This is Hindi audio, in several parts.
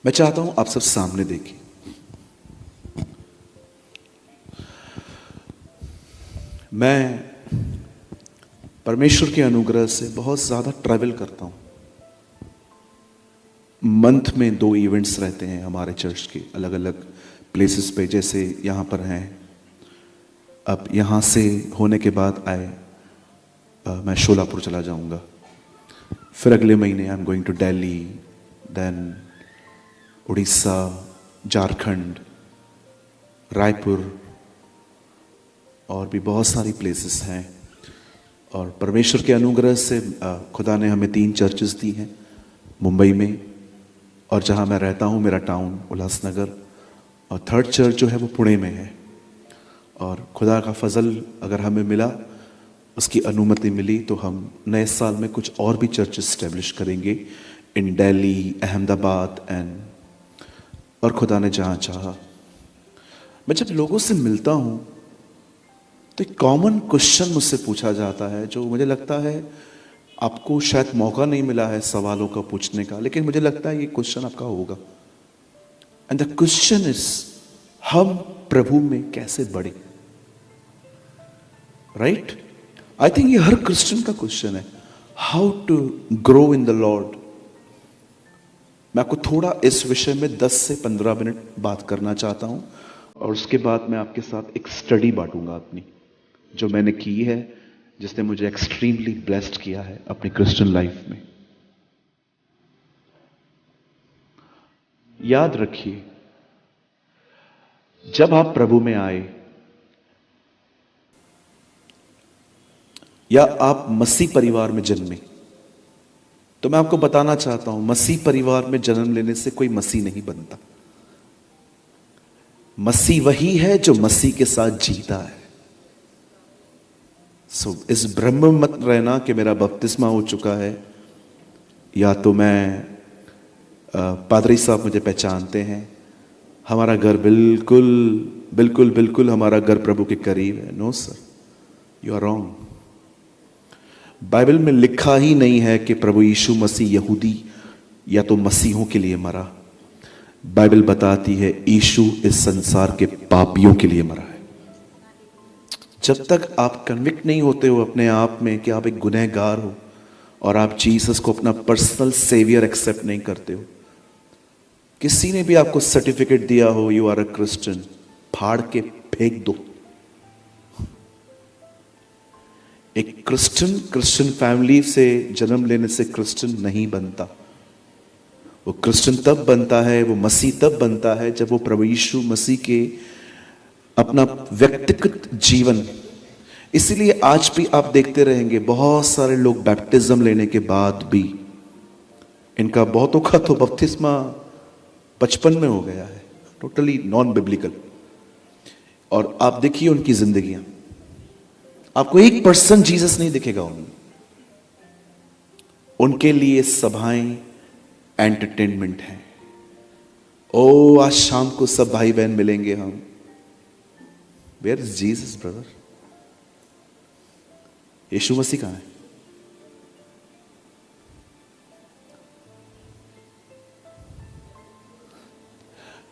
मैं चाहता हूं आप सब सामने देखिए। मैं परमेश्वर के अनुग्रह से बहुत ज़्यादा ट्रैवल करता हूं। मंथ में 2 इवेंट्स रहते हैं हमारे चर्च के अलग अलग प्लेसेस पे, जैसे यहाँ पर हैं। अब यहाँ से होने के बाद मैं शोलापुर चला जाऊँगा। फिर अगले महीने I am going to Delhi, then Orissa, Jharkhand, Raipur और भी बहुत सारी प्लेसेस हैं। और परमेश्वर के अनुग्रह से खुदा ने हमें 3 चर्चेस दी हैं मुंबई में, और जहाँ मैं रहता हूँ मेरा टाउन उल्लासनगर, और 3rd चर्च जो है वो पुणे में है। और खुदा का फजल अगर हमें मिला, उसकी अनुमति मिली, तो हम नए साल में कुछ और भी चर्चेस स्टैब्लिश करेंगे इन दिल्ली, अहमदाबाद और खुदा ने जहाँ चाहा। मैं जब लोगों से मिलता हूँ तो एक कॉमन क्वेश्चन मुझसे पूछा जाता है, जो मुझे लगता है आपको शायद मौका नहीं मिला है सवालों का पूछने का, लेकिन मुझे लगता है ये क्वेश्चन आपका होगा। एंड द क्वेश्चन इज, हम प्रभु में कैसे बढ़े? राइट? आई थिंक ये हर क्रिश्चियन का क्वेश्चन है, how to grow in the lord. मैं आपको थोड़ा इस विषय में 10 से 15 मिनट बात करना चाहता हूं, और उसके बाद मैं आपके साथ एक स्टडी बांटूंगा अपनी, जो मैंने की है, जिसने मुझे एक्सट्रीमली ब्लेस्ड किया है अपनी क्रिश्चियन लाइफ में। याद रखिए, जब आप प्रभु में आए या आप मसीह परिवार में जन्मे, तो मैं आपको बताना चाहता हूं, मसीह परिवार में जन्म लेने से कोई मसीह नहीं बनता। मसीह वही है जो मसीह के साथ जीता है। इस भ्रम में मत रहना कि मेरा बपतिस्मा हो चुका है, या तो मैं पादरी साहब मुझे पहचानते हैं, हमारा घर बिल्कुल बिल्कुल बिल्कुल हमारा घर प्रभु के करीब है। No sir, you are wrong. Bible में लिखा ही नहीं है कि प्रभु यीशु मसीह यहूदी या तो मसीहों के लिए मरा। बाइबल बताती है यीशु इस संसार के पापियों के लिए मरा है। जब तक आप कन्विक्ट नहीं होते हो अपने आप में कि आप एक गुनहगार हो, और आप जीसस को अपना पर्सनल सेवियर एक्सेप्ट नहीं करते हो, किसी ने भी आपको सर्टिफिकेट दिया हो यू आर अ क्रिश्चियन, फाड़ के फेंक दो। एक क्रिश्चियन फैमिली से जन्म लेने से क्रिश्चियन नहीं बनता। वो क्रिश्चियन तब बनता है, वो मसीह तब बनता है जब वो प्रभु यीशु मसीह के अपना व्यक्तिगत जीवन। इसीलिए आज भी आप देखते रहेंगे बहुत सारे लोग बैप्टिज्म लेने के बाद भी, इनका बहुतों का तो बपतिस्मा 55 में हो गया है, टोटली नॉन बिब्लिकल। और आप देखिए उनकी जिंदगियां, आपको 1% जीसस नहीं दिखेगा उनमें। उनके लिए सभाएं एंटरटेनमेंट है। ओ आज शाम को सब भाई बहन मिलेंगे हम। Where is Jesus brother? Yeshu Masih कहां है?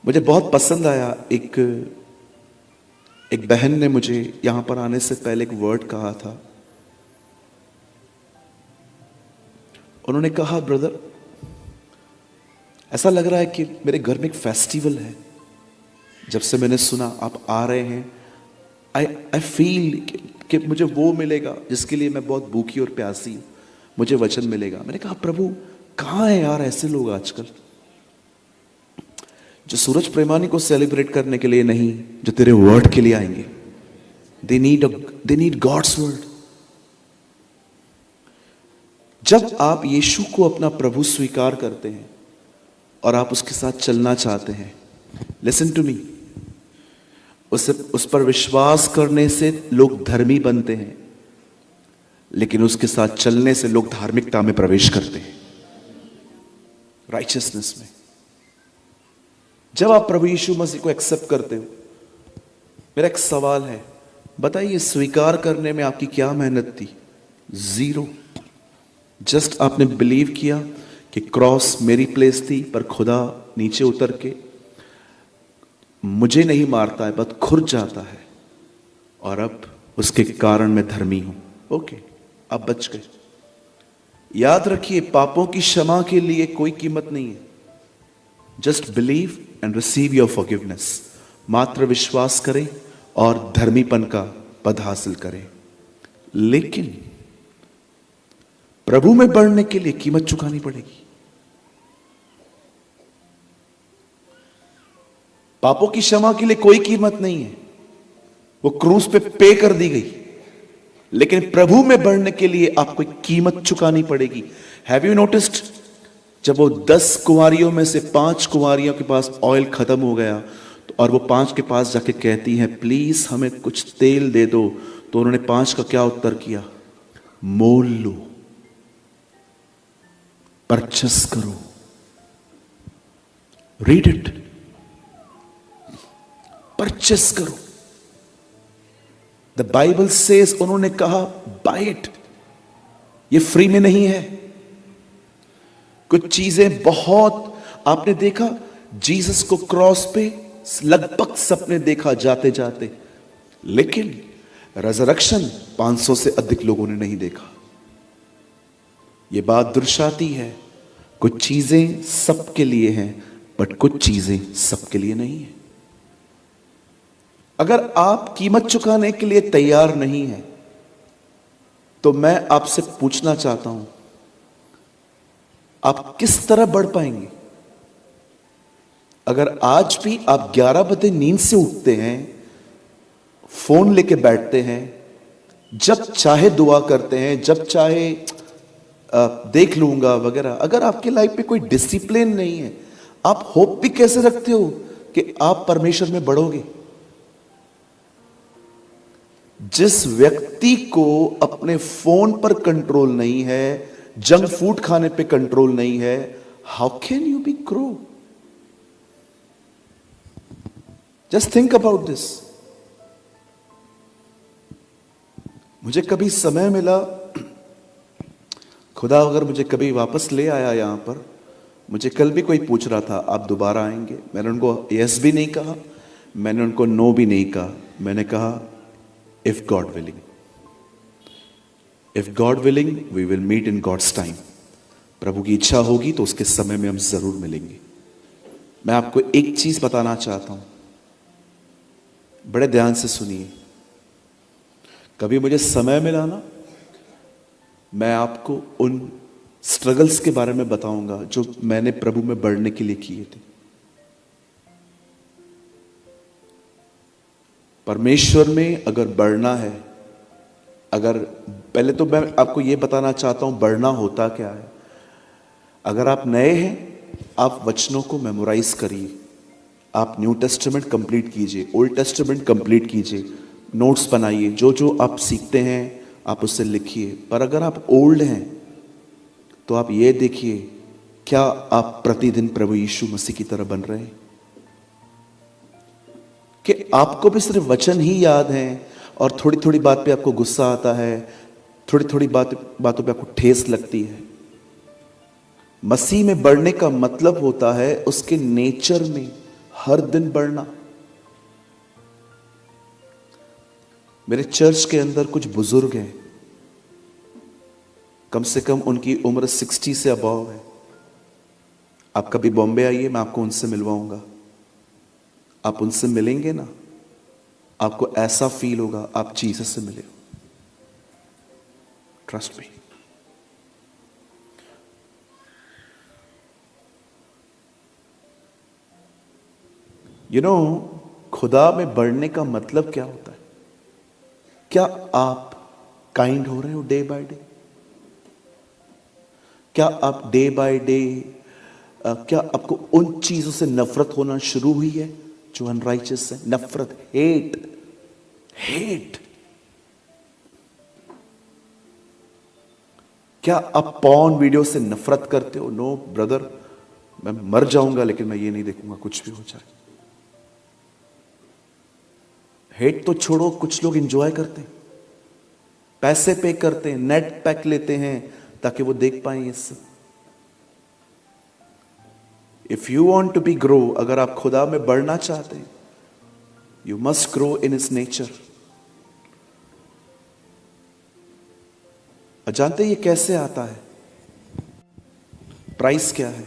मुझे बहुत पसंद आया, एक बहन ने मुझे यहां पर आने से पहले एक वर्ड कहा था। उन्होंने कहा, ब्रदर ऐसा लग रहा है कि मेरे घर में एक फेस्टिवल है। जब से मैंने सुना आप आ रहे हैं, आई फील कि मुझे वो मिलेगा जिसके लिए मैं बहुत भूखी और प्यासी हूं, मुझे वचन मिलेगा। मैंने कहा, प्रभु कहां है यार ऐसे लोग आजकल, जो सूरज प्रेमानी को सेलिब्रेट करने के लिए नहीं, जो तेरे वर्ड के लिए आएंगे। They need God's word. जब आप यीशु को अपना प्रभु स्वीकार करते हैं और आप उसके साथ चलना चाहते हैं, लिसन टू मी, उस पर विश्वास करने से लोग धर्मी बनते हैं, लेकिन उसके साथ चलने से लोग धार्मिकता में प्रवेश करते हैं, राइचियसनेस में। जब आप प्रभु यीशु मसीह को एक्सेप्ट करते हो, मेरा एक सवाल है, बताइए स्वीकार करने में आपकी क्या मेहनत थी? 0। जस्ट आपने बिलीव किया कि क्रॉस मेरी प्लेस थी, पर खुदा नीचे उतर के मुझे नहीं मारता है, बस खुद जाता है, और अब उसके कारण मैं धर्मी हूं। ओके, अब बच गए। याद रखिए, पापों की क्षमा के लिए कोई कीमत नहीं है। Just believe and receive your forgiveness. मात्र विश्वास करें और धर्मीपन का पद हासिल करें। लेकिन प्रभु में बढ़ने के लिए कीमत चुकानी पड़ेगी। पापों की क्षमा के लिए कोई कीमत नहीं है, वो क्रूस पे कर दी गई। लेकिन प्रभु में बढ़ने के लिए आपको एक कीमत चुकानी पड़ेगी। हैव यू नोटिस्ड, जब वो 10 कुंवारियों में से 5 कुंवारियों के पास ऑयल खत्म हो गया, तो और वो 5 के पास जाके कहती हैं प्लीज हमें कुछ तेल दे दो, तो उन्होंने 5 का क्या उत्तर किया? मोल लो, परचेस करो। रीड इट, परचेस करो। द बाइबल सेज, उन्होंने कहा बाय इट, ये फ्री में नहीं है। कुछ चीजें बहुत, आपने देखा जीसस को क्रॉस पे लगभग सबने देखा जाते जाते, लेकिन रेजरेक्शन 500 से अधिक लोगों ने नहीं देखा। यह बात दर्शाती है कुछ चीजें सबके लिए हैं, बट कुछ चीजें सबके लिए नहीं है। अगर आप कीमत चुकाने के लिए तैयार नहीं हैं, तो मैं आपसे पूछना चाहता हूं, आप किस तरह बढ़ पाएंगे? अगर आज भी आप 11 बजे नींद से उठते हैं, फोन लेके बैठते हैं, जब चाहे दुआ करते हैं, जब चाहे देख लूंगा वगैरह, अगर आपकी लाइफ में कोई डिसिप्लिन नहीं है, आप होप भी कैसे रखते हो कि आप परमेश्वर में बढ़ोगे? जिस व्यक्ति को अपने फोन पर कंट्रोल नहीं है, जंक फूड खाने पे कंट्रोल नहीं है, how can you B grow? Just think about this. मुझे कभी समय मिला, खुदा अगर मुझे कभी वापस ले आया यहां पर, मुझे कल भी कोई पूछ रहा था आप दोबारा आएंगे? मैंने उनको यस भी नहीं कहा, मैंने उनको नो भी नहीं कहा। मैंने कहा if God willing, if God willing we will meet in God's time. प्रभु की इच्छा होगी तो उसके समय में हम जरूर मिलेंगे। मैं आपको एक चीज बताना चाहता हूं, बड़े ध्यान से सुनिए। कभी मुझे समय मिला ना, मैं आपको उन स्ट्रगल्स के बारे में बताऊंगा जो मैंने प्रभु में बढ़ने के लिए किए थे। परमेश्वर में अगर बढ़ना है, अगर पहले तो मैं आपको यह बताना चाहता हूं बढ़ना होता क्या है। अगर आप नए हैं, आप वचनों को मेमोराइज करिए, आप न्यू टेस्टामेंट कंप्लीट कीजिए, ओल्ड टेस्टामेंट कंप्लीट कीजिए, नोट्स बनाइए, जो जो आप सीखते हैं आप उससे लिखिए। पर अगर आप ओल्ड हैं तो आप ये देखिए, क्या आप प्रतिदिन प्रभु यीशु मसीह की तरह बन रहे हैं? कि आपको भी सिर्फ वचन ही याद है और थोड़ी थोड़ी बात पे आपको गुस्सा आता है, थोड़ी थोड़ी बातों पे आपको ठेस लगती है। मसीह में बढ़ने का मतलब होता है उसके नेचर में हर दिन बढ़ना। मेरे चर्च के अंदर कुछ बुजुर्ग हैं, कम से कम उनकी उम्र 60 से अबव है। आप कभी बॉम्बे आइए, मैं आपको उनसे मिलवाऊंगा। आप उनसे मिलेंगे ना, आपको ऐसा फील होगा आप जीसस से मिले हो। Trust me. यू नो, खुदा में बढ़ने का मतलब क्या होता है? क्या आप काइंड हो रहे हो डे बाय डे? क्या आप डे बाय डे, क्या आपको उन चीजों से नफरत होना शुरू हुई है जो अनराइचियस है? नफरत, हेट, हेट। क्या आप पॉर्न वीडियो से नफरत करते हो? नो ब्रदर, मैं मर जाऊंगा लेकिन मैं ये नहीं देखूंगा कुछ भी हो जाए। हेट तो छोड़ो, कुछ लोग एंजॉय करते हैं, पैसे पे करते हैं, नेट पैक लेते हैं ताकि वो देख पाए ये सब। If you want to be grow, अगर आप खुदा में बढ़ना चाहते हैं, you must grow in his nature. जानते हैं ये कैसे आता है? प्राइस क्या है?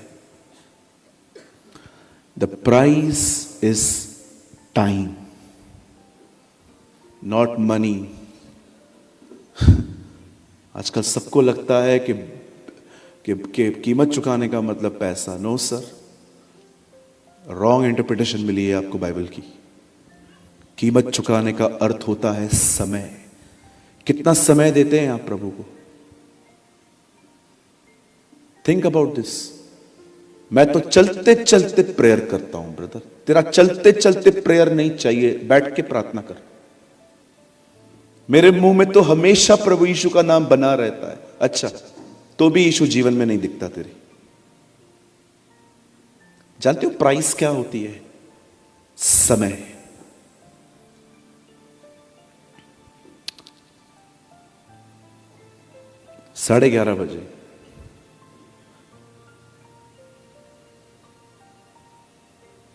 The price is time, not money. आजकल सबको लगता है कि कीमत चुकाने का मतलब पैसा। नो सर, रॉन्ग इंटरप्रिटेशन मिली है आपको बाइबल की। कीमत चुकाने का अर्थ होता है समय। कितना समय देते हैं आप प्रभु को? Think about this. मैं तो चलते चलते प्रेयर करता हूं ब्रदर। तेरा चलते चलते प्रेयर नहीं चाहिए, बैठ के प्रार्थना कर। मेरे मुंह में तो हमेशा प्रभु यीशु का नाम बना रहता है। अच्छा, तो भी यीशु जीवन में नहीं दिखता तेरे। जानते हो प्राइस क्या होती है? समय। साढ़े 11 बजे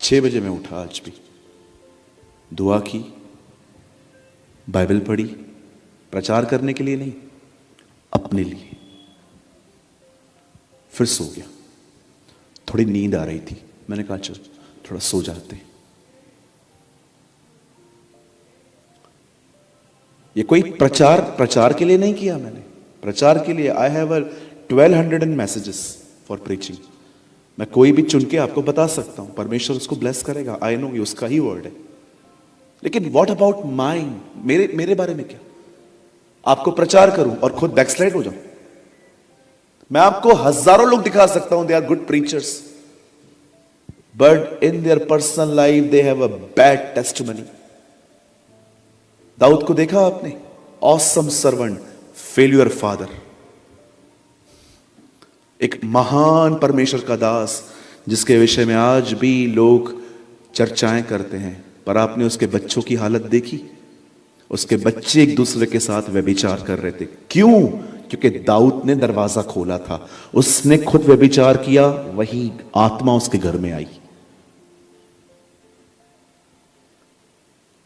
6 बजे मैं उठा, आज भी दुआ की, बाइबल पढ़ी, प्रचार करने के लिए नहीं, अपने लिए। फिर सो गया। थोड़ी नींद आ रही थी, मैंने कहा चल थोड़ा सो जाते। ये कोई प्रचार के लिए नहीं किया मैंने। प्रचार के लिए I have 1200 messages for preaching. मैं कोई भी चुन के आपको बता सकता हूं, परमेश्वर उसको ब्लेस करेगा। आई नो ये उसका ही वर्ड है। लेकिन व्हाट अबाउट माइंड? मेरे बारे में क्या? आपको प्रचार करूं और खुद बैकस्लाइड हो जाऊं? मैं आपको हजारों लोग दिखा सकता हूं, they are good preachers, but in their personal life they have a bad testimony. Daud को देखा आपने? ऑसम सर्वेंट, फेल्यूर फादर, एक महान परमेश्वर का दास जिसके विषय में आज भी लोग चर्चाएं करते हैं। पर आपने उसके बच्चों की हालत देखी? उसके बच्चे एक दूसरे के साथ व्यभिचार कर रहे थे। क्यों? क्योंकि दाऊद ने दरवाजा खोला था। उसने खुद व्यभिचार किया, वही आत्मा उसके घर में आई।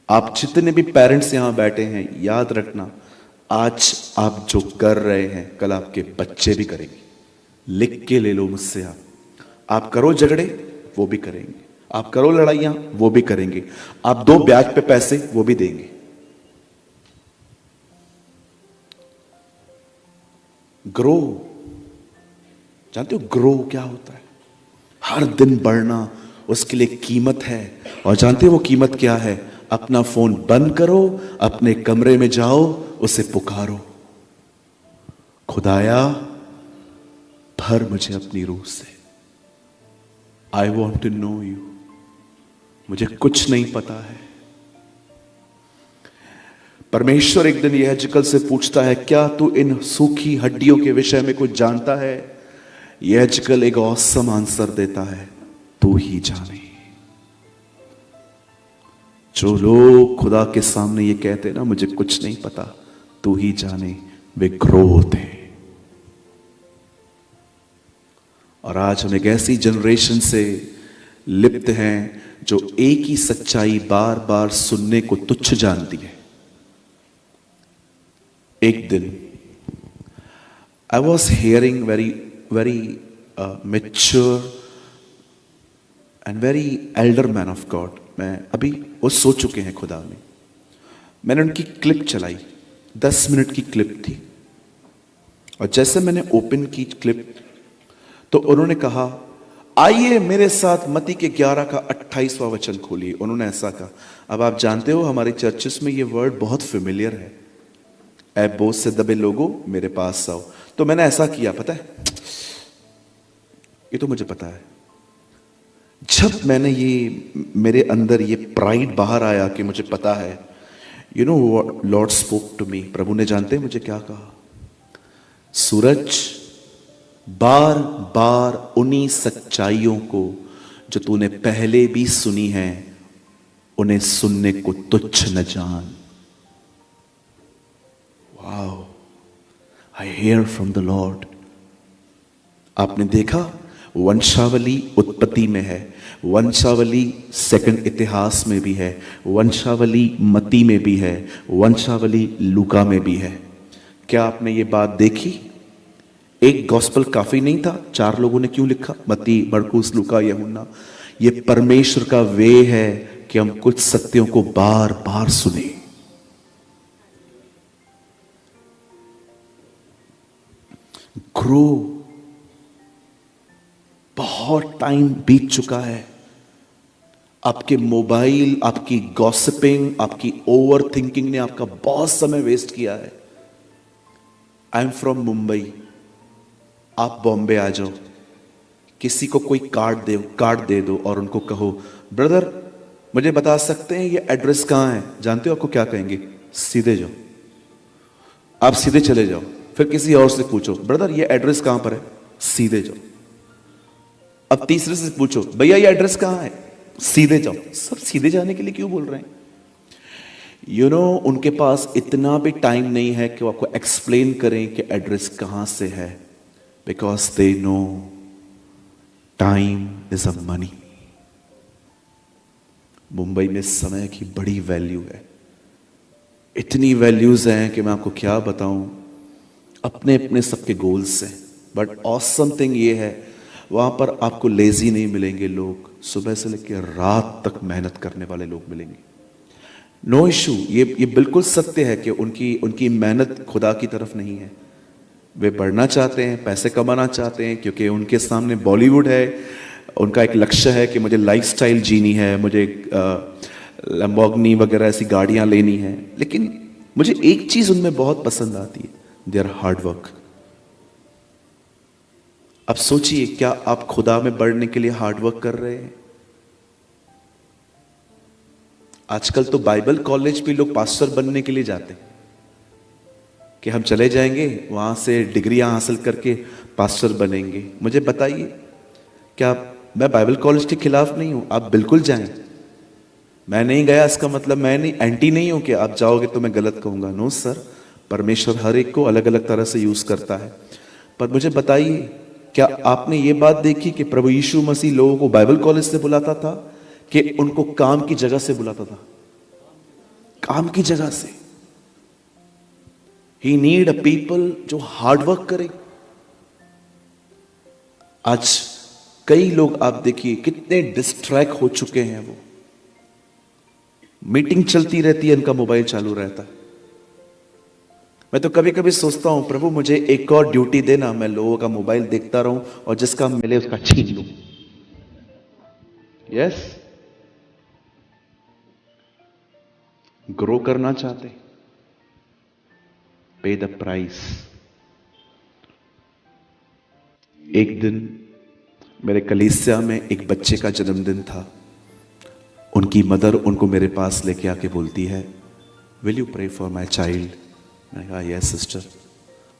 आप जितने भी पेरेंट्स यहां बैठे हैं, याद रखना, आज आप जो कर रहे हैं कल आपके बच्चे भी करेंगे। लिख के ले लो मुझसे। आप करो झगड़े, वो भी करेंगे। आप करो लड़ाइयां, वो भी करेंगे। आप दो ब्याज पे पैसे, वो भी देंगे। ग्रो। जानते हो ग्रो क्या होता है? हर दिन बढ़ना, उसके लिए कीमत है। और जानते हो वो कीमत क्या है? अपना फोन बंद करो, अपने कमरे में जाओ, उसे पुकारो, खुदाया भर मुझे अपनी रूह से। I want to know you. मुझे कुछ नहीं पता है। परमेश्वर एक दिन यहजकल से पूछता है, क्या तू इन सूखी हड्डियों के विषय में कुछ जानता है? यहजकल एक ऑसम आंसर देता है, तू ही जाने। जो लोग खुदा के सामने ये कहते ना मुझे कुछ नहीं पता, तू ही जाने, वे ग्रो होते हैं। और आज हम एक ऐसी जनरेशन से लिप्त हैं जो एक ही सच्चाई बार बार सुनने को तुच्छ जानती है। एक दिन I was hearing very mature and very Elder man of God. मैं अभी वो सो चुके हैं खुदा में। मैंने उनकी क्लिप चलाई, 10 मिनट की क्लिप थी। और जैसे मैंने ओपन की क्लिप तो उन्होंने कहा, आइए मेरे साथ मत्ती के 11 का 28वां वचन खोलिए। उन्होंने ऐसा कहा। अब आप जानते हो हमारे चर्चेस में ये वर्ड बहुत फेमिलियर है, ऐ बोझ से दबे लोगों मेरे पास आओ। तो मैंने ऐसा किया, पता है, ये तो मुझे पता है। जब मैंने ये मेरे अंदर ये प्राइड बाहर आया कि मुझे पता है, you know what Lord spoke to me. प्रभु ने जानते हैं मुझे क्या कहा? सूरज, बार बार उन्हीं सच्चाइयों को जो तूने पहले भी सुनी है, उन्हें सुनने को तुच्छ न जान। Wow, I hear from the Lord. आपने देखा वंशावली उत्पत्ति में है, वंशावली सेकंड इतिहास में भी है, वंशावली मत्ती में भी है, वंशावली लूका में भी है। क्या आपने ये बात देखी? एक गॉस्पेल काफी नहीं था? 4 लोगों ने क्यों लिखा? मत्ती, मरकुस, लूका, यूहन्ना। ये परमेश्वर का वे है कि हम कुछ सत्यों को बार बार सुने। ग्रो। बहुत टाइम बीत चुका है। आपके मोबाइल, आपकी गॉसिपिंग, आपकी ओवर थिंकिंग ने आपका बहुत समय वेस्ट किया है। आई एम फ्रॉम मुंबई, आप बॉम्बे आ जाओ, किसी को कोई कार्ड दे दो और उनको कहो, ब्रदर मुझे बता सकते हैं ये एड्रेस कहां है? जानते हो आपको क्या कहेंगे? सीधे जाओ। आप सीधे चले जाओ। फिर किसी और से पूछो, ब्रदर ये एड्रेस कहां पर है? सीधे जाओ। अब तीसरे से पूछो, भैया ये एड्रेस कहां है? सीधे जाओ। सब सीधे जाने के लिए क्यों बोल रहे हैं? उनके पास इतना भी टाइम नहीं है कि वो आपको एक्सप्लेन करें कि एड्रेस कहां से है, because they know time is a money. Mumbai में समय की बड़ी वैल्यू है, इतनी वैल्यूज हैं कि मैं आपको क्या बताऊं। अपने अपने सबके गोल्स हैं, बट ऑसम थिंग ये है, वहां पर आपको लेजी नहीं मिलेंगे लोग, सुबह से लेकर रात तक मेहनत करने वाले लोग मिलेंगे। नो इशू, ये बिल्कुल सत्य है कि उनकी मेहनत खुदा की तरफ नहीं है। वे बढ़ना चाहते हैं, पैसे कमाना चाहते हैं, क्योंकि उनके सामने बॉलीवुड है। उनका एक लक्ष्य है कि मुझे लाइफस्टाइल जीनी है, मुझे लैम्बोर्गिनी वगैरह ऐसी गाड़ियां लेनी है। लेकिन मुझे एक चीज उनमें बहुत पसंद आती है, देयर हार्ड वर्क। अब सोचिए, क्या आप खुदा में बढ़ने के लिए हार्ड वर्क कर रहे हैं? आजकल तो बाइबल कॉलेज भी लोग पास्टर बनने के लिए जाते हैं कि हम चले जाएंगे वहां से डिग्रियां हासिल करके पास्टर बनेंगे। मुझे बताइए, क्या मैं बाइबल कॉलेज के खिलाफ नहीं हूं, आप बिल्कुल जाएं। मैं नहीं गया इसका मतलब मैं नहीं एंटी नहीं हूं कि आप जाओगे तो मैं गलत कहूंगा। नो सर, परमेश्वर हर एक को अलग अलग तरह से यूज करता है। पर मुझे बताइए, क्या आपने ये बात देखी कि प्रभु यीशु मसीह लोगों को बाइबल कॉलेज से बुलाता था कि उनको काम की जगह से बुलाता था? काम की जगह से। ही नीड अ पीपल जो हार्ड वर्क करे। आज कई लोग आप देखिए कितने डिस्ट्रैक्ट हो चुके हैं। वो मीटिंग चलती रहती है, इनका मोबाइल चालू रहता है। मैं तो कभी कभी सोचता हूं, प्रभु मुझे एक और ड्यूटी देना, मैं लोगों का मोबाइल देखता रहूं और जिसका मिले उसका छीन लूं। यस, ग्रो करना चाहते, पे द प्राइस। एक दिन मेरे कलीसिया में एक बच्चे का जन्मदिन था। उनकी मदर उनको मेरे पास लेके आके बोलती है, will you pray for my child? मैंने कहा यस सिस्टर,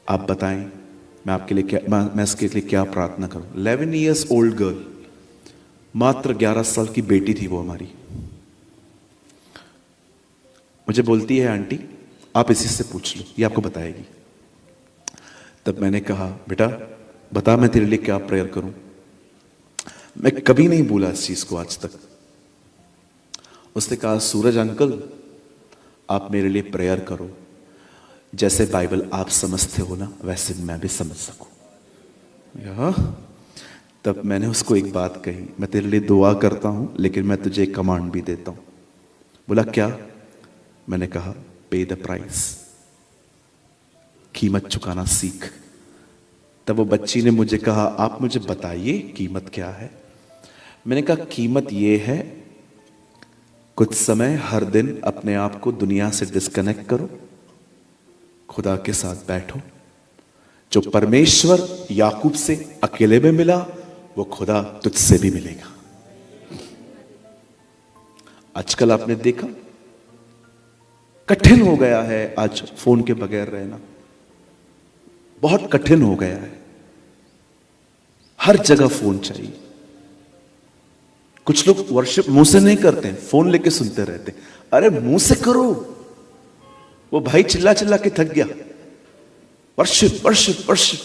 आप बताएं मैं आपके लिए क्या, मैं इसके लिए क्या प्रार्थना करूं। 11 ईयर्स ओल्ड गर्ल, मात्र 11 साल की बेटी थी वो हमारी। मुझे बोलती है, आंटी आप इसी से पूछ लो, ये आपको बताएगी। तब मैंने कहा, बेटा बता मैं तेरे लिए क्या प्रेयर करूं। मैं कभी नहीं भूला इस चीज को आज तक। उसने कहा, सूरज अंकल आप मेरे लिए प्रेयर करो, जैसे बाइबल आप समझते हो ना वैसे मैं भी समझ सकूं। तब मैंने उसको एक बात कही, मैं तेरे लिए दुआ करता हूं लेकिन मैं तुझे एक कमांड भी देता हूं। बोला क्या? मैंने कहा पे द प्राइस, कीमत चुकाना सीख। तब वो बच्ची ने मुझे कहा, आप मुझे बताइए कीमत क्या है। मैंने कहा कीमत ये है, कुछ समय हर दिन अपने आप को दुनिया से डिस्कनेक्ट करो, खुदा के साथ बैठो। जो परमेश्वर याकूब से अकेले में मिला वो खुदा तुझसे भी मिलेगा। आजकल आपने देखा कठिन हो गया है, आज फोन के बगैर रहना बहुत कठिन हो गया है। हर जगह फोन चाहिए। कुछ लोग वर्शिप मुंह से नहीं करते हैं, फोन लेके सुनते रहते हैं। अरे मुंह से करो। वो भाई चिल्ला चिल्ला के थक गया, वर्शिप वर्शिप वर्शिप।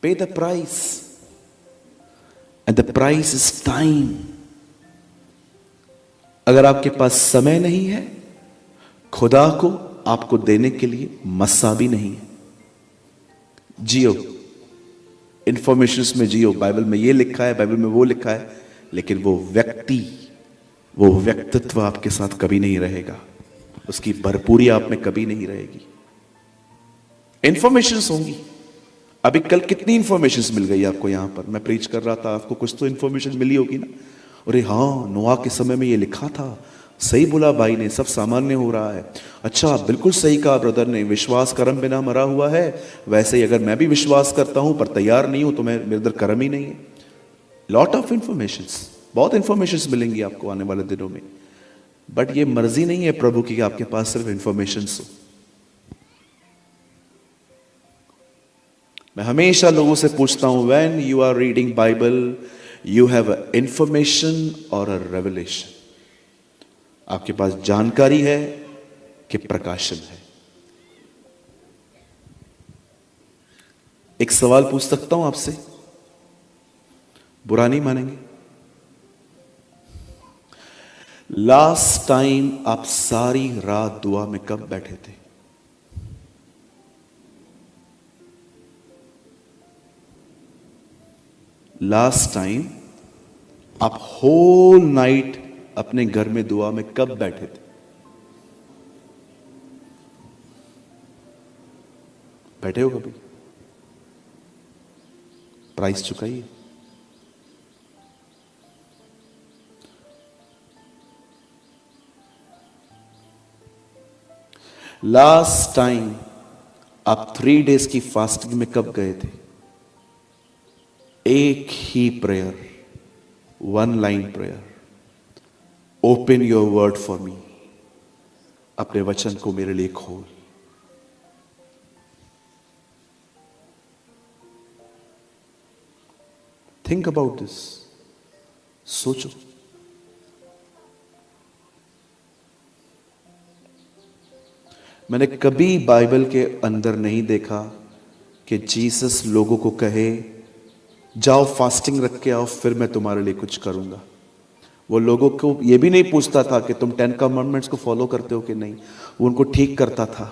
पे the price, and the price is time. अगर आपके पास समय नहीं है, खुदा को आपको देने के लिए मस्सा भी नहीं है। जियो, इंफॉर्मेशन में जियो। बाइबल में ये लिखा है, बाइबल में वो लिखा है, लेकिन वो व्यक्ति, वो व्यक्तित्व आपके साथ कभी नहीं रहेगा, उसकी भरपूरी आप में कभी नहीं रहेगी। इंफॉर्मेशन होंगी। अभी कल कितनी इंफॉर्मेशन मिल गई आपको? यहां पर मैं प्रीच कर रहा था, आपको कुछ तो इंफॉर्मेशन मिली होगी ना। अरे हाँ, नोआ के समय में ये लिखा था, सही बोला भाई ने, सब सामान्य हो रहा है। अच्छा, बिल्कुल सही कहा ब्रदर ने, विश्वास कर्म बिना मरा हुआ है। वैसे ही अगर मैं भी विश्वास करता हूं पर तैयार नहीं हूं तो मैं, मेरे अंदर कर्म ही नहीं है। लॉट ऑफ इंफॉर्मेशन, बहुत इंफॉर्मेशन मिलेंगी आपको आने वाले दिनों में, बट ये मर्जी नहीं है प्रभु की आपके पास सिर्फ इंफॉर्मेशन हो। मैं हमेशा लोगों से पूछता हूं, when you are reading Bible, you have information और अ रेवलेशन। आपके पास जानकारी है कि प्रकाशन है। एक सवाल पूछ सकता हूं आपसे, बुरा नहीं मानेंगे? लास्ट टाइम आप सारी रात दुआ में कब बैठे थे? लास्ट टाइम आप होल नाइट अपने घर में दुआ में कब बैठे थे? बैठे हो कभी? प्राइस चुकाइए। लास्ट टाइम आप 3 डेज की फास्टिंग में कब गए थे? एक ही prayer, 1 line prayer, open your word for me. अपने वचन को मेरे लिए खोल। थिंक अबाउट दिस, सोचो। मैंने कभी बाइबल के अंदर नहीं देखा कि जीसस लोगों को कहे जाओ फास्टिंग रख के आओ, फिर मैं तुम्हारे लिए कुछ करूंगा। वो लोगों को ये भी नहीं पूछता था कि तुम 10 कमांडमेंट्स को फॉलो करते हो कि नहीं, वो उनको ठीक करता था।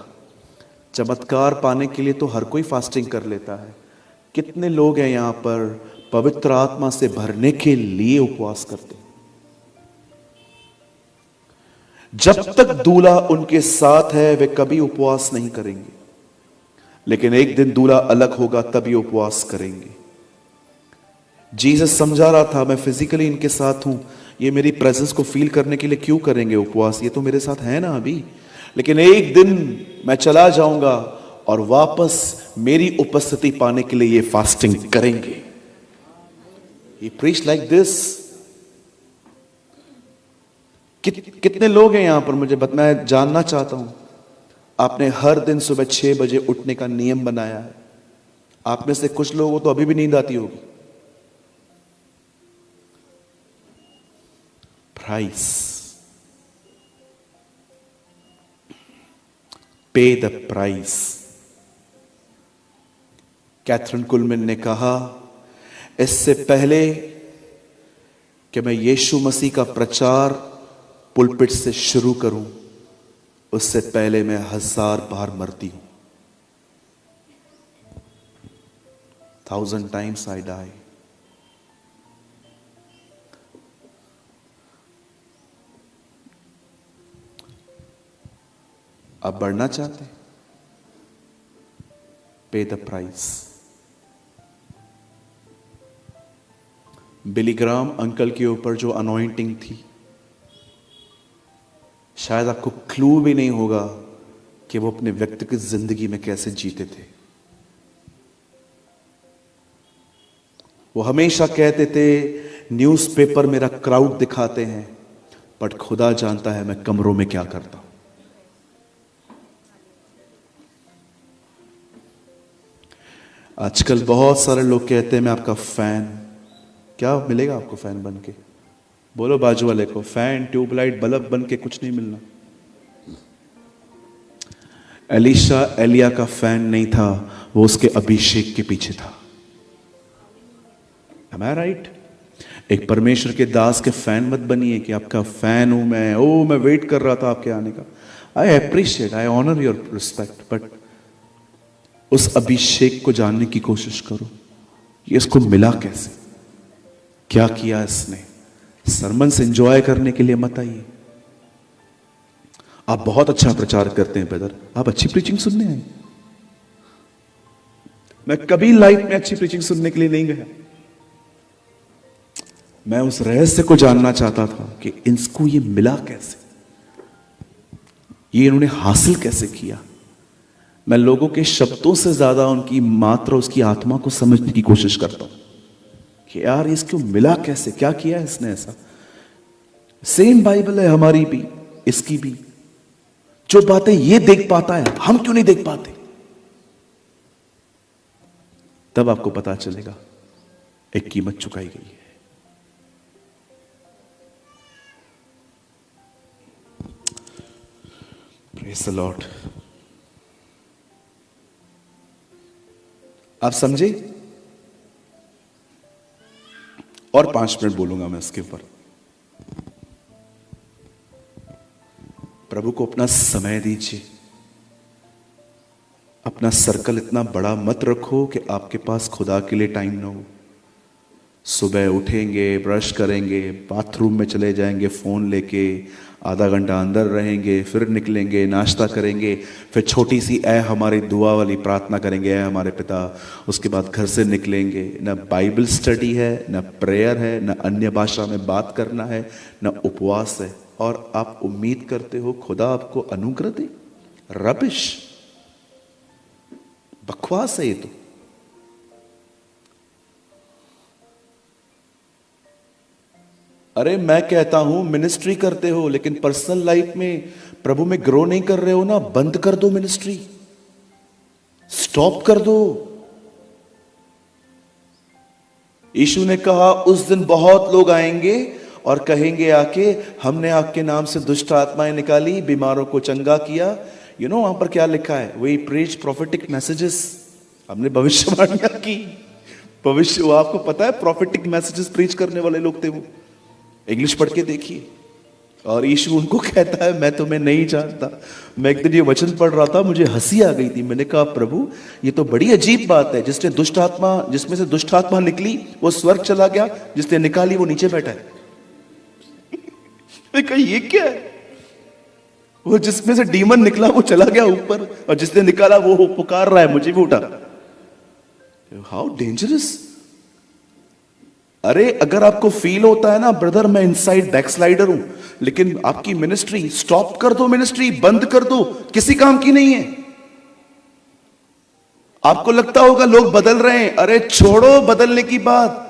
चमत्कार पाने के लिए तो हर कोई फास्टिंग कर लेता है। कितने लोग हैं यहां पर पवित्र आत्मा से भरने के लिए उपवास करते हैं? जब तक दूल्हा उनके साथ है वे कभी उपवास नहीं करेंगे, लेकिन एक दिन दूल्हा अलग होगा तभी उपवास करेंगे। जीसस समझा रहा था, मैं फिजिकली इनके साथ हूं, ये मेरी प्रेजेंस को फील करने के लिए क्यों करेंगे उपवास, ये तो मेरे साथ है ना अभी, लेकिन एक दिन मैं चला जाऊंगा और वापस मेरी उपस्थिति पाने के लिए ये फास्टिंग करेंगे। He preached like this। कितने लोग हैं यहां पर, मुझे मैं जानना चाहता हूं, आपने हर दिन सुबह 6 बजे उठने का नियम बनाया है? आप में से कुछ लोगों को तो अभी भी नींद आती होगी। प्राइस, पे द प्राइस। कैथरीन कुलमैन ने कहा, इससे पहले कि मैं यीशु मसीह का प्रचार पुलपिट से शुरू करूं, उससे पहले मैं 1000 बार मरती हूं। 1000 times I die। आप बढ़ना चाहते? Pay the price. Billy Graham uncle के ऊपर जो अनॉइंटिंग थी, शायद आपको क्लू भी नहीं होगा कि वो अपने व्यक्तिगत जिंदगी में कैसे जीते थे। वो हमेशा कहते थे, न्यूज़पेपर मेरा क्राउड दिखाते हैं, बट खुदा जानता है मैं कमरों में क्या करता हूं। आजकल बहुत सारे लोग कहते हैं मैं आपका फैन। क्या मिलेगा आपको फैन बन के? बोलो बाजू वाले को, फैन, ट्यूबलाइट, बल्ब बन के कुछ नहीं मिलना। एलिशा एलिया का फैन नहीं था, वो उसके अभिषेक के पीछे था। Am I right? एक परमेश्वर के दास के फैन मत बनिए कि आपका फैन हूं मैं, ओ मैं वेट कर रहा था आपके आने का। I appreciate, I honour your respect, but उस अभिषेक को जानने की कोशिश करो। ये इसको मिला कैसे, क्या किया इसने। सरमन्स एंजॉय करने के लिए मत आइए। आप बहुत अच्छा प्रचार करते हैं ब्रदर, आप अच्छी प्रीचिंग सुनने आए। मैं कभी लाइफ में अच्छी प्रीचिंग सुनने के लिए नहीं गया। मैं उस रहस्य को जानना चाहता था कि इनको ये मिला कैसे, ये इन्होंने हासिल कैसे किया। मैं लोगों के शब्दों से ज्यादा उनकी मात्रा, उसकी आत्मा को समझने की कोशिश करता हूं कि यार इसको मिला कैसे, क्या किया है इसने ऐसा। सेम बाइबल है हमारी भी, इसकी भी। जो बातें ये देख पाता है, हम क्यों नहीं देख पाते। तब आपको पता चलेगा एक कीमत चुकाई गई है। Praise the Lord. आप समझे? और 5 मिनट बोलूंगा मैं इसके ऊपर। प्रभु को अपना समय दीजिए। अपना सर्कल इतना बड़ा मत रखो कि आपके पास खुदा के लिए टाइम ना हो। सुबह उठेंगे, ब्रश करेंगे, बाथरूम में चले जाएंगे फोन लेके, आधा घंटा अंदर रहेंगे, फिर निकलेंगे, नाश्ता करेंगे, फिर छोटी सी ऐ हमारी दुआ वाली प्रार्थना करेंगे, ऐ हमारे पिता। उसके बाद घर से निकलेंगे, न बाइबल स्टडी है, न प्रेयर है, न अन्य भाषा में बात करना है, न उपवास है। और आप उम्मीद करते हो खुदा आपको अनुग्रह दे। रबिश, बकवास है ये तो। अरे मैं कहता हूं मिनिस्ट्री करते हो लेकिन पर्सनल लाइफ में प्रभु में ग्रो नहीं कर रहे हो ना, बंद कर दो मिनिस्ट्री, स्टॉप कर दो। यीशु ने कहा उस दिन बहुत लोग आएंगे और कहेंगे आके, हमने आपके नाम से दुष्ट आत्माएं निकाली, बीमारों को चंगा किया। यू नो वहां पर क्या लिखा है, वी प्रीच प्रोफेटिक मैसेजेस। हमने भविष्यवाणियां की, भविष्य, वो आपको पता है प्रोफेटिक मैसेजेस प्रीच करने वाले लोग थे वो। इंग्लिश पढ़ के देखिए। और यीशु उनको कहता है मैं तुम्हें नहीं जानता। मैं एक दिन ये वचन पढ़ रहा था, मुझे हंसी आ गई थी। मैंने कहा प्रभु ये तो बड़ी अजीब बात है, जिसने दुष्ट आत्मा, जिसमें से दुष्ट आत्मा निकली वो स्वर्ग चला गया, जिसने निकाली वो नीचे बैठा है। मैं कहा ये क्या है, वो जिसमें से डीमन निकला वो चला गया ऊपर, और जिसने निकाला वो पुकार रहा है मुझे भी उठा। How dangerous. अरे अगर आपको फील होता है ना ब्रदर मैं इनसाइड बैकस्लाइडर हूं, लेकिन आपकी मिनिस्ट्री, स्टॉप कर दो, मिनिस्ट्री बंद कर दो, किसी काम की नहीं है। आपको लगता होगा लोग बदल रहे हैं, अरे छोड़ो बदलने की बात,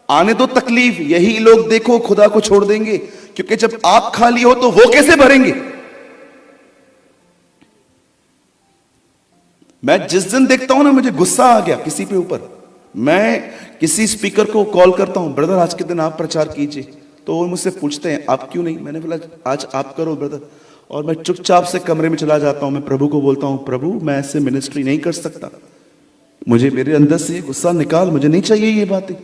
आने दो तकलीफ। यही लोग देखो खुदा को छोड़ देंगे, क्योंकि जब आप खाली हो तो वो कैसे भरेंगे। मैं जिस दिन देखता हूं ना मुझे गुस्सा आ गया किसी पे ऊपर, मैं किसी स्पीकर को कॉल करता हूं, ब्रदर आज के दिन आप प्रचार कीजिए, तो वो मुझसे पूछते हैं आप क्यों नहीं। मैंने बोला आज आप करो ब्रदर, और मैं चुपचाप से कमरे में चला जाता हूं। मैं प्रभु को बोलता हूं प्रभु मैं ऐसे मिनिस्ट्री नहीं कर सकता, मुझे मेरे अंदर से गुस्सा निकाल, मुझे नहीं चाहिए ये बातें।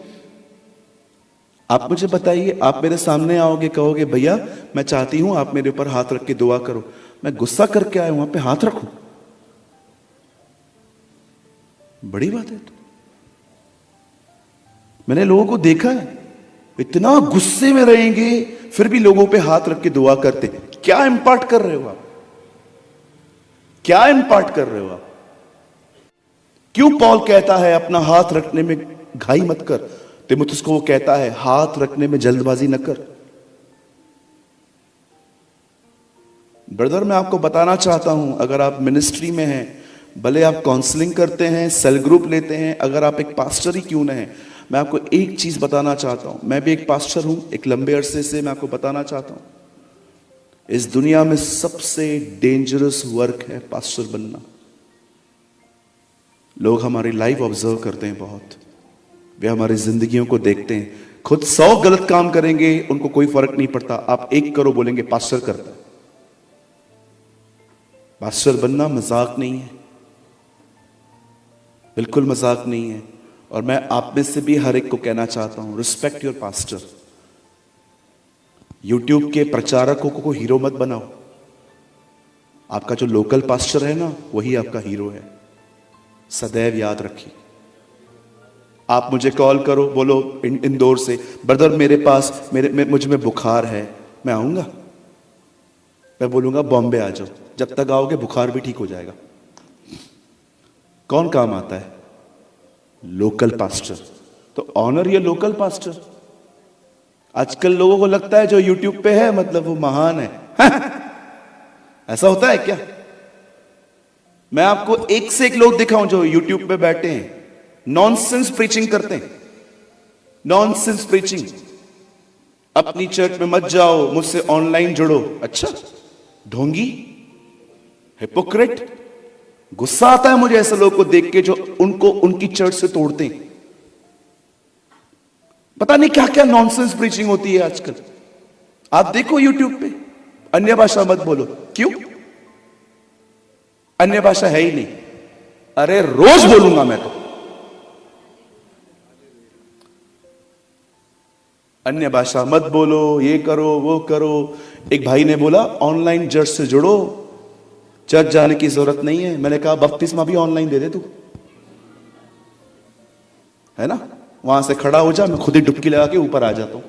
आप मुझे बताइए, आप मेरे सामने आओगे कहोगे भैया मैं चाहती हूं आप मेरे ऊपर हाथ रख के दुआ करो, मैं गुस्सा करके आया वहां पे हाथ रखूं, बड़ी बात है। तो मैंने लोगों को देखा है इतना गुस्से में रहेंगे फिर भी लोगों पे हाथ रख के दुआ करते। क्या इंपार्ट कर रहे हो आप, क्या इंपार्ट कर रहे हो आप। क्यों पॉल कहता है अपना हाथ रखने में घाई मत कर, तीमुथियुस को वो कहता है हाथ रखने में जल्दबाजी न कर। ब्रदर मैं आपको बताना चाहता हूं, अगर आप मिनिस्ट्री में हैं, भले आप काउंसलिंग करते हैं, सेल ग्रुप लेते हैं, अगर आप एक पास्टर ही क्यों न हैं, मैं आपको एक चीज बताना चाहता हूं। मैं भी एक पास्टर हूं, एक लंबे अरसे से। मैं आपको बताना चाहता हूं इस दुनिया में सबसे डेंजरस वर्क है पास्टर बनना। लोग हमारी लाइफ ऑब्जर्व करते हैं बहुत, वे हमारी जिंदगियों को देखते हैं। खुद 100 गलत काम करेंगे उनको कोई फर्क नहीं पड़ता, आप एक करो बोलेंगे पास्टर करता है। पास्टर बनना मजाक नहीं है, बिल्कुल मजाक नहीं है। और मैं आप में से भी हर एक को कहना चाहता हूं, रिस्पेक्ट योर पास्टर। यूट्यूब के प्रचारकों को हीरो मत बनाओ। आपका जो लोकल पास्टर है ना, वही आपका हीरो है, सदैव याद रखिए। आप मुझे कॉल करो, बोलो इंदौर से, ब्रदर मेरे पास मुझ में बुखार है, मैं आऊंगा? मैं बोलूंगा बॉम्बे आ जाओ, जब तक आओगे बुखार भी ठीक हो जाएगा। कौन काम आता है? Local pastor. तो ऑनर ये लोकल पास्टर। आजकल लोगों को लगता है जो यूट्यूब पे है मतलब वो महान है। ऐसा होता है क्या? मैं आपको एक से एक लोग दिखाऊं जो यूट्यूब पे बैठे हैं, नॉनसेंस प्रीचिंग करते हैं, नॉनसेंस प्रीचिंग। अपनी चर्च में मत जाओ, मुझसे ऑनलाइन जुड़ो। अच्छा, ढोंगी, हिपोक्रेट। गुस्सा आता है मुझे ऐसे लोग को देख के जो उनको उनकी चर्च से तोड़ते हैं। पता नहीं क्या क्या नॉनसेंस प्रीचिंग होती है आजकल। आप देखो यूट्यूब पे, अन्य भाषा मत बोलो। क्यों? अन्य भाषा है ही नहीं। अरे रोज बोलूंगा मैं तो। अन्य भाषा मत बोलो, ये करो वो करो। एक भाई ने बोला ऑनलाइन चर्च से जुड़ो, चर्च जाने की जरूरत नहीं है। मैंने कहा बपतिस्मा भी ऑनलाइन दे दे तू, है ना? वहां से खड़ा हो जा, मैं खुद ही डुबकी लगा के ऊपर आ जाता हूं।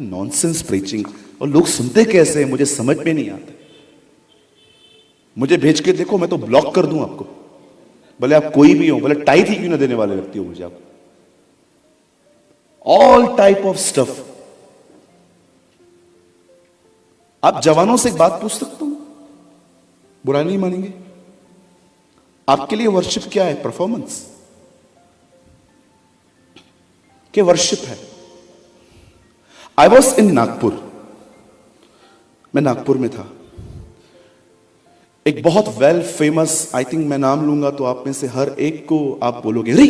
Nonsense preaching. और लोग सुनते कैसे हैं मुझे समझ में नहीं आता। मुझे भेज के देखो, मैं तो ब्लॉक कर दूं आपको, भले आप कोई भी हो, भले टाइट ही क्यों ना देने वाले व्यक्ति हो मुझे। आप ऑल टाइप ऑफ स्टफ। आप जवानों से एक बात पूछ सकता हूं, बुरा नहीं मानेंगे? आपके लिए वर्शिप क्या है? परफॉर्मेंस के वर्शिप है? आई वॉज इन नागपुर, मैं नागपुर में था। एक बहुत वेल फेमस, आई थिंक मैं नाम लूंगा तो आप में से हर एक को आप बोलोगे री।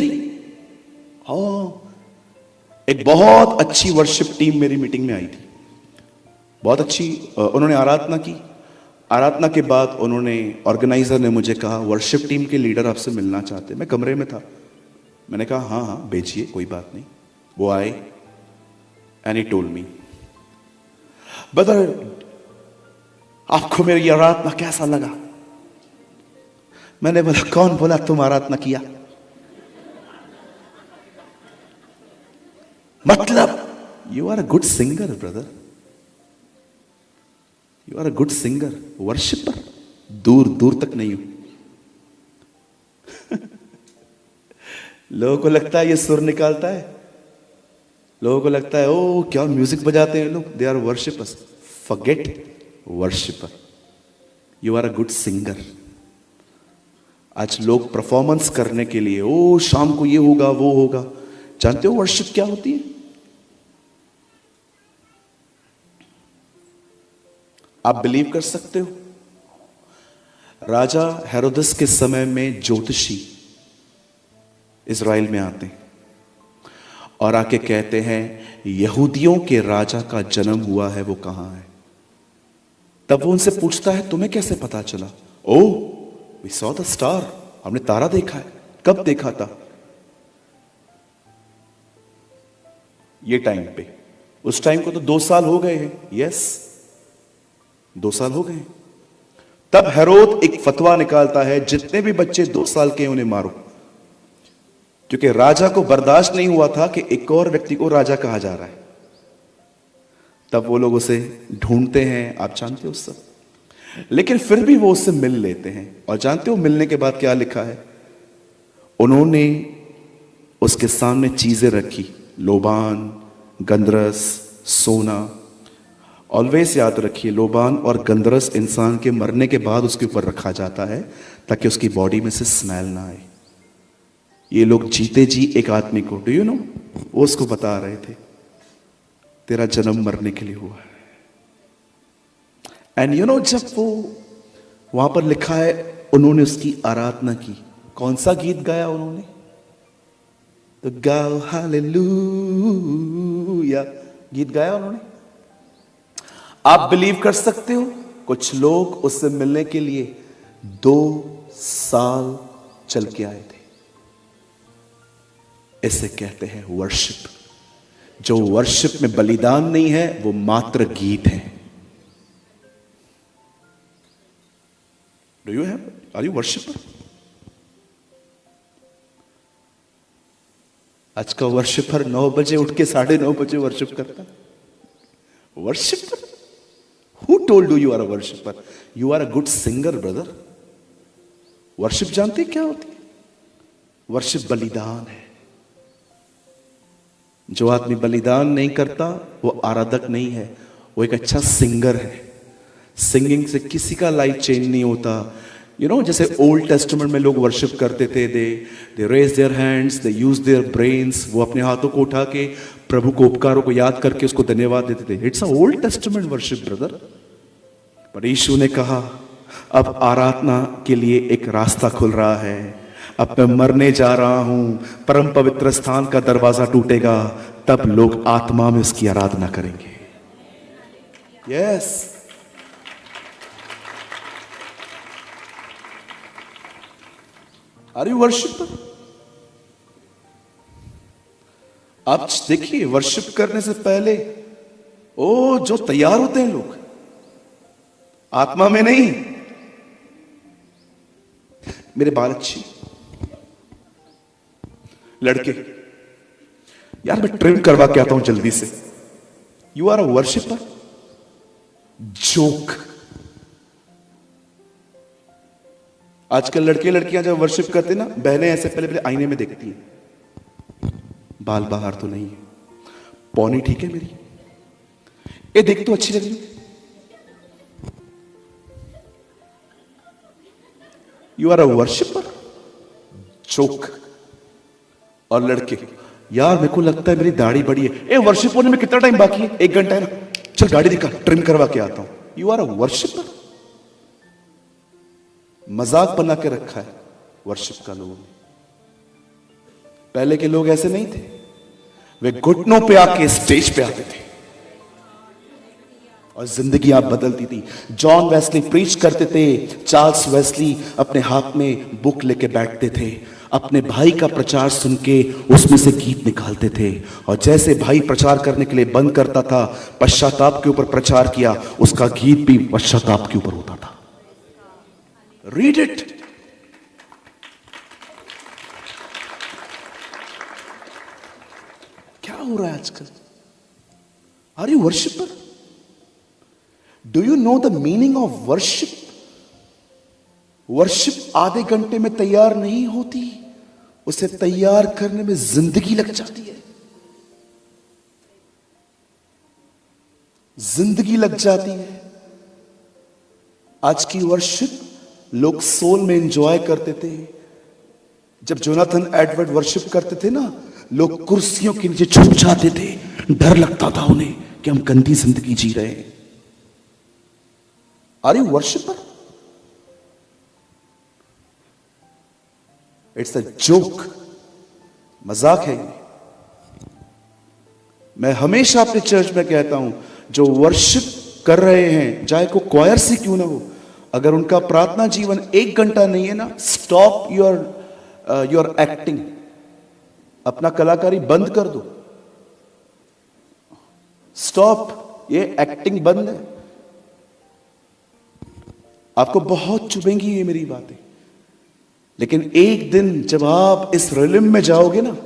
एक बहुत अच्छी वर्शिप टीम मेरी मीटिंग में आई थी, बहुत अच्छी। उन्होंने आराधना की। आराधना के बाद उन्होंने, ऑर्गेनाइजर ने मुझे कहा वर्शिप टीम के लीडर आपसे मिलना चाहते। मैं कमरे में था, मैंने कहा हाँ हाँ भेजिए, कोई बात नहीं। वो आए and he told me, brother आपको मेरी आराधना कैसा लगा? मैंने बोला कौन बोला तुम आराधना किया? मतलब you are a good singer brother, you are a good singer, worshipper दूर दूर तक नहीं हूं। लोगों को लगता है ये सुर निकालता है, लोगों को लगता है ओ क्या म्यूजिक बजाते हैं लोग, they are worshippers. Forget worshipper, you are a good singer. आज लोग परफॉर्मेंस करने के लिए ओ शाम को ये होगा वो होगा। जानते हो वर्शिप क्या होती है? आप बिलीव कर सकते हो, राजा हेरोदस के समय में ज्योतिषी इज़राइल में आते हैं और आके कहते हैं यहूदियों के राजा का जन्म हुआ है, वो कहां है? तब वो उनसे पूछता है तुम्हें कैसे पता चला? Oh we saw the star, हमने तारा देखा है। कब देखा था? ये टाइम पे, उस टाइम को तो 2 साल हो गए हैं। यस 2 साल हो गए। तब हेरोद एक फतवा निकालता है जितने भी बच्चे 2 साल के हैं उन्हें मारो, क्योंकि राजा को बर्दाश्त नहीं हुआ था कि एक और व्यक्ति को राजा कहा जा रहा है। तब वो लोग उसे ढूंढते हैं, आप जानते हो सब, लेकिन फिर भी वो उससे मिल लेते हैं। और जानते हो मिलने के बाद क्या लिखा है? उन्होंने उसके सामने चीजें रखी, लोबान, गंधरस, सोना। ऑलवेज याद रखिए, लोबान और गंधरस इंसान के मरने के बाद उसके ऊपर रखा जाता है ताकि उसकी बॉडी में से स्मेल ना आए। ये लोग जीते जी एक आदमी को, डू यू नो, वो उसको बता रहे थे तेरा जन्म मरने के लिए हुआ है। एंड यू नो, जब वो वहां पर लिखा है उन्होंने उसकी आराधना की, कौन सा गीत गाया उन्होंने? तो गाओ हालेलुया गीत गाया उन्होंने। आप बिलीव कर सकते हो, कुछ लोग उससे मिलने के लिए 2 साल चल के आए थे। इसे कहते हैं वर्शिप। जो वर्शिप में बलिदान नहीं है वो मात्र गीत है। Do you have, are you worshipper? आज का वर्शिपर 9 बजे उठ के 9:30 बजे वर्शिप करता है। Worshipper? Who told you are a worshipper? You are a good singer brother. Worship जानते क्या होती है? वर्शिप बलिदान है। जो आदमी बलिदान नहीं करता वो आराधक नहीं है, वो एक अच्छा सिंगर है। सिंगिंग से किसी का लाइफ चेंज नहीं होता। यू नो, जैसे ओल्ड टेस्टामेंट में लोग वर्शिप करते थे, they raise their hands, they use their brains, वो अपने हाथों को उठा के प्रभु को, उपकारों को याद करके उसको धन्यवाद देते थे। It's a old testament worship brother. पर यीशु ने कहा अब आराधना के लिए एक रास्ता खुल रहा है। अब मैं मरने जा रहा हूं, परम पवित्र स्थान का दरवाजा टूटेगा, तब लोग आत्मा में उसकी आराधना करेंगे। Yes, are you worshipper? आप देखिए, वर्शिप करने से पहले जो तैयार होते हैं लोग, आत्मा में नहीं। मेरे बाल अच्छी, लड़के, यार मैं ट्रिम करवा के आता हूं जल्दी से। You are a worshipper? Joke. आजकल लड़के लड़कियां जब वर्शिप करते ना, बहनें ऐसे पहले पहले आईने में देखती हैं, बाल बाहर तो नहीं है, पौनी ठीक है मेरी, ये देख तो अच्छी लग रही। You are a worshipper? Joke. और लड़के, यार मेरे को लगता है मेरी दाढ़ी बड़ी है, ए वर्शिप होने में कितना टाइम बाकी है? 1 घंटा है ना, चल गाड़ी दिखा, ट्रिम करवा के आता हूं। You are a worshipper? मजाक बना के रखा है वर्शिप का लोगों ने। पहले के लोग ऐसे नहीं थे, वे घुटनों पे आके स्टेज पे आते थे और जिंदगी आप बदलती थी। जॉन वेस्ली प्रीच करते थे, चार्ल्स वेस्ली अपने हाथ में बुक लेके बैठते थे, अपने भाई का प्रचार सुन के उसमें से गीत निकालते थे, और जैसे भाई प्रचार करने के लिए बंद करता था, पश्चाताप के ऊपर प्रचार किया, उसका गीत भी पश्चाताप के ऊपर होता था। Read it. क्या हो रहा है आजकल? Are you worshipper? Do you know the meaning of worship? Worship आधे घंटे में तैयार नहीं होती, उसे तैयार करने में जिंदगी लग जाती है। जिंदगी लग जाती है। आज की वर्शिप लोग सोल में एंजॉय करते थे। जब जोनाथन एडवर्ड वर्शिप करते थे ना, लोग कुर्सियों के नीचे छुप जाते थे, डर लगता था उन्हें कि हम गंदी जिंदगी जी रहे हैं। Are you worshipper? It's a joke, मजाक है ये। मैं हमेशा अपने चर्च में कहता हूं, जो वर्शिप कर रहे हैं, चाहे को क्वायर से क्यों ना हो, अगर उनका प्रार्थना जीवन 1 घंटा नहीं है ना, स्टॉप योर एक्टिंग। अपना कलाकारी बंद कर दो। स्टॉप, ये एक्टिंग बंद है। आपको बहुत चुभेंगी ये मेरी बातें, लेकिन एक दिन जब आप इस रिलिम में जाओगे ना,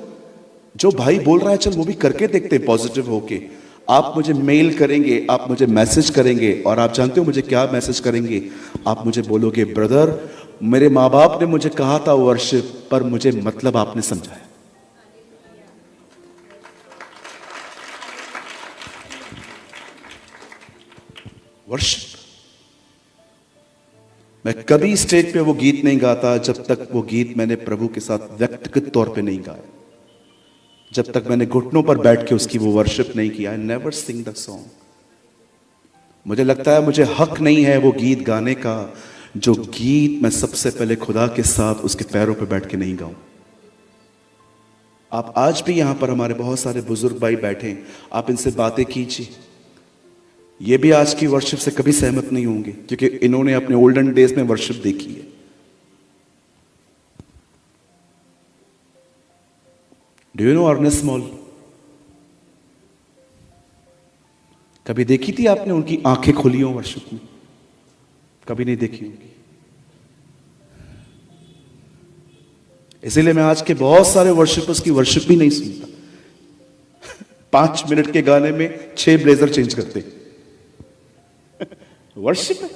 जो भाई बोल रहा है चल वो भी करके देखते हैं पॉजिटिव होके, आप मुझे मेल करेंगे, आप मुझे मैसेज करेंगे, और आप जानते हो मुझे क्या मैसेज करेंगे? आप मुझे बोलोगे, ब्रदर मेरे माँ बाप ने मुझे कहा था वर्शिप, पर मुझे मतलब आपने समझाया। वर्शिप। मैं कभी स्टेज पे वो गीत नहीं गाता जब तक वो गीत मैंने प्रभु के साथ व्यक्तिगत तौर पे नहीं गाया, जब तक मैंने घुटनों पर बैठ के उसकी वो वर्शिप नहीं किया। I never sing the song. मुझे लगता है मुझे हक नहीं है वो गीत गाने का, जो गीत मैं सबसे पहले खुदा के साथ उसके पैरों पे बैठ के नहीं गाऊं। आप आज भी यहां पर हमारे बहुत सारे बुजुर्ग भाई बैठे, आप इनसे बातें कीजिए, ये भी आज की वर्शिप से कभी सहमत नहीं होंगे, क्योंकि इन्होंने अपने ओल्डन डेज में वर्शिप देखी है। Do you know Ernest Mall? कभी देखी थी आपने उनकी आंखें खुली हो वर्शिप में? कभी नहीं देखी होगी। इसीलिए मैं आज के बहुत सारे वर्शिपर्स की वर्शिप भी नहीं सुनता। 5 मिनट के गाने में 6 ब्लेजर चेंज करते। वर्शिप है?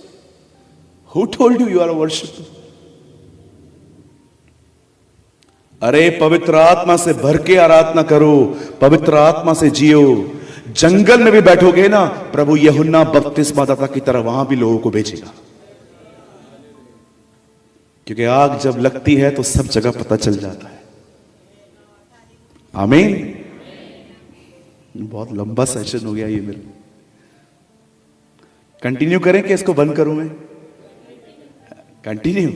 Who told you you are a worshipper? अरे पवित्र आत्मा से भर के आराधना करो, पवित्र आत्मा से जियो। जंगल में भी बैठोगे ना, प्रभु यूहन्ना बपतिस्मादाता की तरह वहां भी लोगों को भेजेगा। क्योंकि आग जब लगती है तो सब जगह पता चल जाता है। आमीन। बहुत लंबा सेशन हो गया ये मेरा। कंटिन्यू करें कि इसको बंद करूं मैं? कंटिन्यू।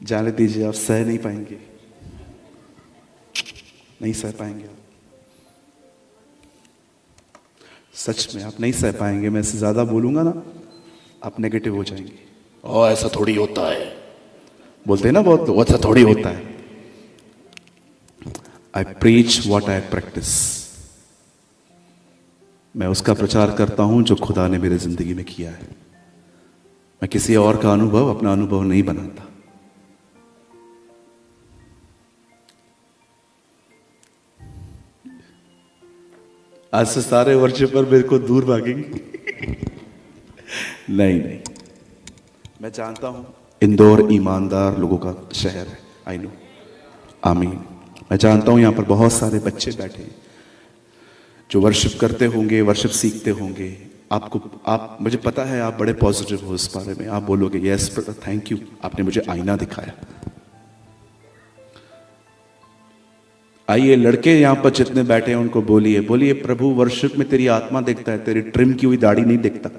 जाने दीजिए, आप सह नहीं पाएंगे, नहीं सह पाएंगे आप। सच में आप नहीं सह पाएंगे। मैं इससे ज्यादा बोलूंगा ना, आप नेगेटिव हो जाएंगे। और ऐसा थोड़ी होता है, बोलते हैं ना बहुत लोग, ऐसा थोड़ी होता है। आई प्रीच व्हाट आई प्रैक्टिस। मैं उसका प्रचार करता हूं जो खुदा ने मेरे जिंदगी में किया है। मैं किसी और का अनुभव अपना अनुभव नहीं बनाता। आज से सारे वर्शिपर मेरे को दूर भागेंगे। नहीं नहीं, मैं जानता हूं इंदौर ईमानदार लोगों का शहर है। I know. आमीन। मैं जानता हूं यहां पर बहुत सारे बच्चे बैठे हैं जो वर्शिप करते होंगे, वर्शिप सीखते होंगे। आप मुझे पता है आप बड़े पॉजिटिव हो इस बारे में। आप बोलोगे यस ब्रदर, थैंक यू, आपने मुझे आईना दिखाया। आइए लड़के यहां पर जितने बैठे हैं उनको बोलिए, बोलिए प्रभु वर्शिप में तेरी आत्मा देखता है, तेरी ट्रिम की हुई दाढ़ी नहीं देखता।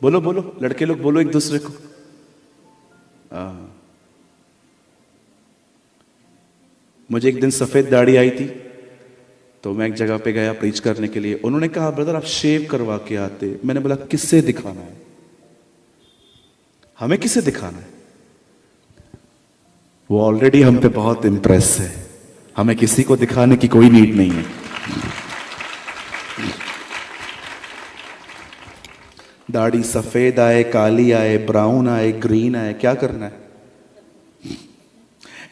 बोलो बोलो, लड़के लोग बोलो एक दूसरे को। मुझे एक दिन सफेद दाढ़ी आई थी तो मैं एक जगह पे गया प्रीच करने के लिए। उन्होंने कहा ब्रदर आप शेव करवा के आते। मैंने बोला किससे दिखाना है? हमें किसे दिखाना है? वो ऑलरेडी हम पे बहुत इंप्रेस है, हमें किसी को दिखाने की कोई नीड नहीं है। दाढ़ी सफेद आए, काली आए, ब्राउन आए, ग्रीन आए, क्या करना है?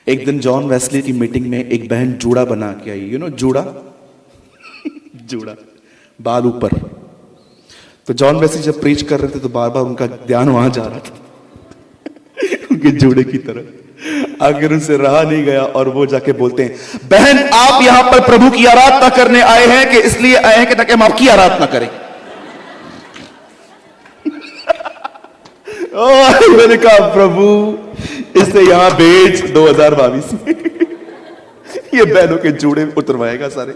एक दिन जॉन वेस्ली की मीटिंग में एक बहन जूड़ा बना के आई। यू नो जूड़ा? जूड़ा, बाल ऊपर। तो जॉन वेस्ली जब प्रीच कर रहे थे तो बार बार उनका ध्यान वहां जा रहा था उनके जूड़े की तरफ। आखिर उनसे रहा नहीं गया और वो जाके बोलते हैं बहन आप यहां पर प्रभु की आराधना करने आए हैं कि इसलिए आए हैं कि ताकि हम आपकी आराधना करें? मैंने कहा प्रभु इसे यहां भेज 2022 में ये बहनों के जूड़े उतरवाएगा सारे।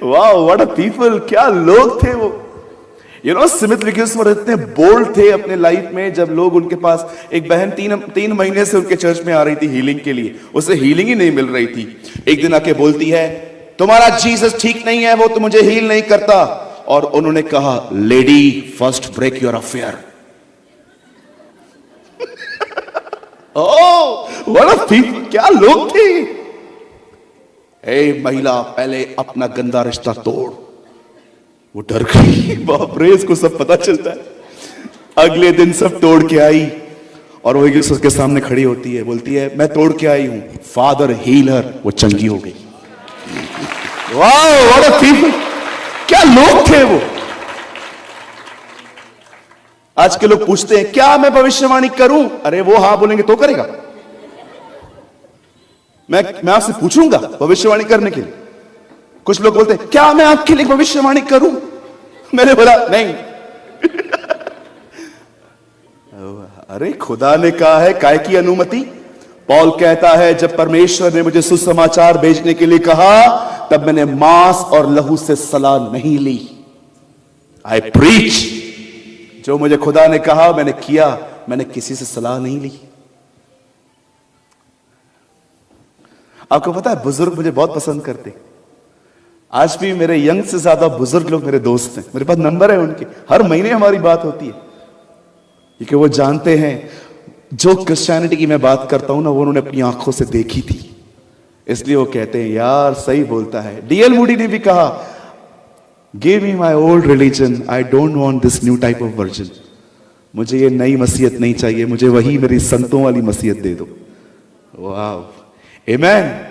वाह व्हाट अ पीपल, क्या लोग थे वो। यू नो सिमित विकिस्मर इतने बोल्ड थे अपने लाइफ में। जब लोग उनके पास, एक बहन 3 महीने से उनके चर्च में आ रही थी हीलिंग के लिए, उसे हीलिंग ही नहीं मिल रही थी। एक दिन आके बोलती है तुम्हारा जीसस ठीक नहीं है, वो तो मुझे हील नहीं करता। और उन्होंने कहा lady first break your affair. Oh what a people, क्या लोग थे। ए महिला पहले अपना गंदा रिश्ता तोड़। वो डर गई, बाप रे इसको सब पता चलता है। अगले दिन सब तोड़ के आई और वो उसके सामने खड़ी होती है, बोलती है मैं तोड़ के आई हूं, फादर हीलर। वो चंगी हो गई। वाह व्हाट अ पीपल, क्या लोग थे वो। आज के लोग पूछते हैं क्या मैं भविष्यवाणी करूं? अरे वो हाँ बोलेंगे तो करेगा। मैं आपसे पूछूंगा भविष्यवाणी करने के लिए। कुछ लोग बोलते हैं क्या मैं आपके लिए भविष्यवाणी करूं? मैंने बोला नहीं। अरे खुदा ने कहा है, काय की अनुमति? पॉल कहता है जब परमेश्वर ने मुझे सुसमाचार भेजने के लिए कहा तब मैंने मांस और लहू से सलाह नहीं ली। आई प्रीच। जो मुझे खुदा ने कहा मैंने किया, मैंने किसी से सलाह नहीं ली। आपको पता है बुजुर्ग मुझे बहुत पसंद करते। आज भी मेरे यंग से ज्यादा बुजुर्ग लोग मेरे दोस्त हैं। मेरे पास नंबर है उनके, हर महीने हमारी बात होती है। क्योंकि वो जानते हैं जो क्रिश्चियनिटी की मैं बात करता हूं ना, वो उन्होंने अपनी आंखों से देखी थी, इसलिए वो कहते हैं यार सही बोलता है। डीएल मूडी ने भी कहा, give me my old religion, I don't want this new type of version. मुझे ये नई मसीहत नहीं चाहिए, मुझे वही मेरी संतों वाली मसीहत दे दो। वाह, आमेन।